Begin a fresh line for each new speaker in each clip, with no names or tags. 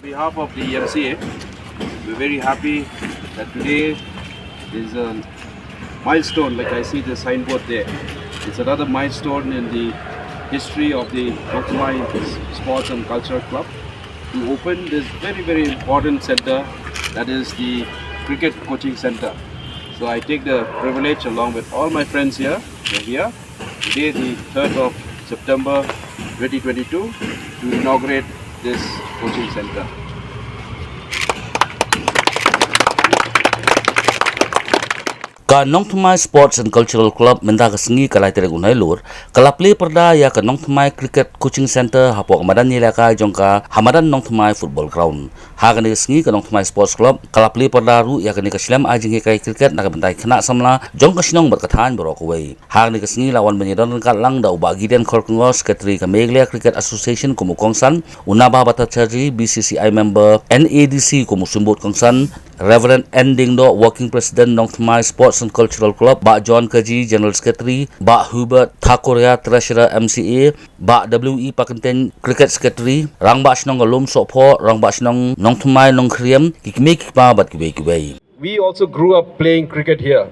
behalf of the MCA, we're very happy that today is a milestone, like I see the signboard there. It's another milestone in the history of the Nongthymmai Sports and Cultural Club to open this very important center, that is the cricket coaching center. So I take the privilege along with all my friends here, today the 3rd of September 2022 to inaugurate this coaching center.
Ka Nongthymmai Sports and Cultural Club menda kasengi kalai tere unai lur kala play perda ya ka Nongthymmai Cricket Coaching Center hapo kamadan nila ka jongka hamadan Nongthymmai Football Ground ha kani kasengi ka Nongthymmai Sports Club kala play perda ru ya kani kaslam ajing kai cricket na bentai kena samla jongka sinong berkatan berokawai ha kani kasengi lawan menyedon ka lang da ubagi den korkngo secretary ka Meghalaya Cricket Association kumukongsan unaba bata chaji BCCI member NADC kumusumbut kongsan Reverend Ending Do Working President Nongthymmai Sports and Cultural Club, Bak John Kaji General Secretary, Bak Hubert Thakuria Treasurer MCA, Bak WE Pakenten Cricket Secretary, Rang Bak Sinong Alum Sokpo, Rang Bak Sinong Nongthymmai Nongkriam, Kikme Kikma Bat Kibai.
We also grew up playing cricket here.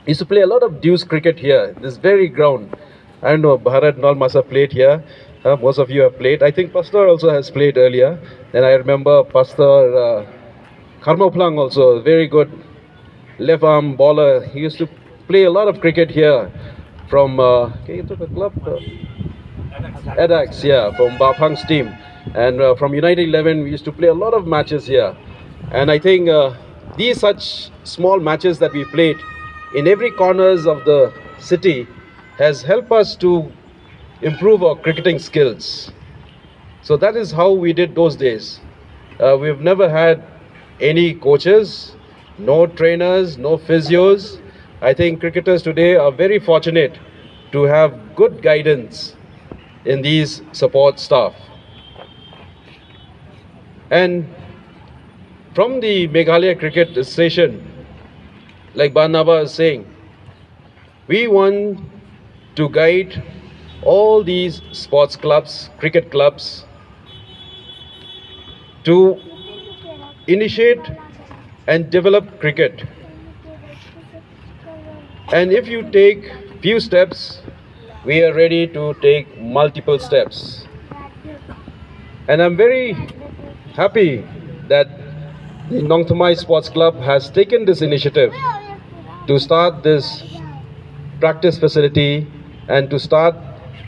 Used to play a lot of deuce cricket here, this very ground. I don't know, Bharat and all must have played here. Most of you have played. I think Pastor also has played earlier. And I remember Pastor Karmoplang also, very good left arm bowler. He used to play a lot of cricket here from you took a club? Adax, yeah, from Bapang's team. And from United 11, we used to play a lot of matches here. And I think these such small matches that we played in every corners of the city has helped us to improve our cricketing skills. So that is how we did those days. We've never had any coaches, no trainers, no physios. I think cricketers today are very fortunate to have good guidance in these support staff. And from the Meghalaya Cricket Association, like Banaba is saying, we want to guide all these sports clubs, cricket clubs, to initiate and develop cricket. And if you take few steps, we are ready to take multiple steps. And I'm very happy that the Nongthymmai Sports Club has taken this initiative to start this practice facility and to start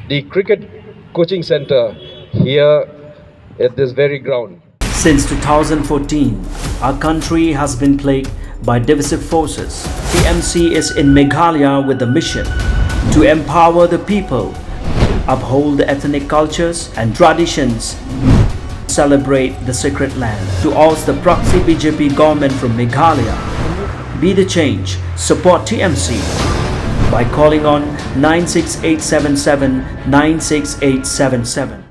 the cricket coaching center here at this very ground.
Since 2014, our country has been plagued by divisive forces. TMC is in Meghalaya with the mission to empower the people, uphold the ethnic cultures and traditions, celebrate the sacred land. To oust the proxy BJP government from Meghalaya, be the change, support TMC by calling on 96877 96877.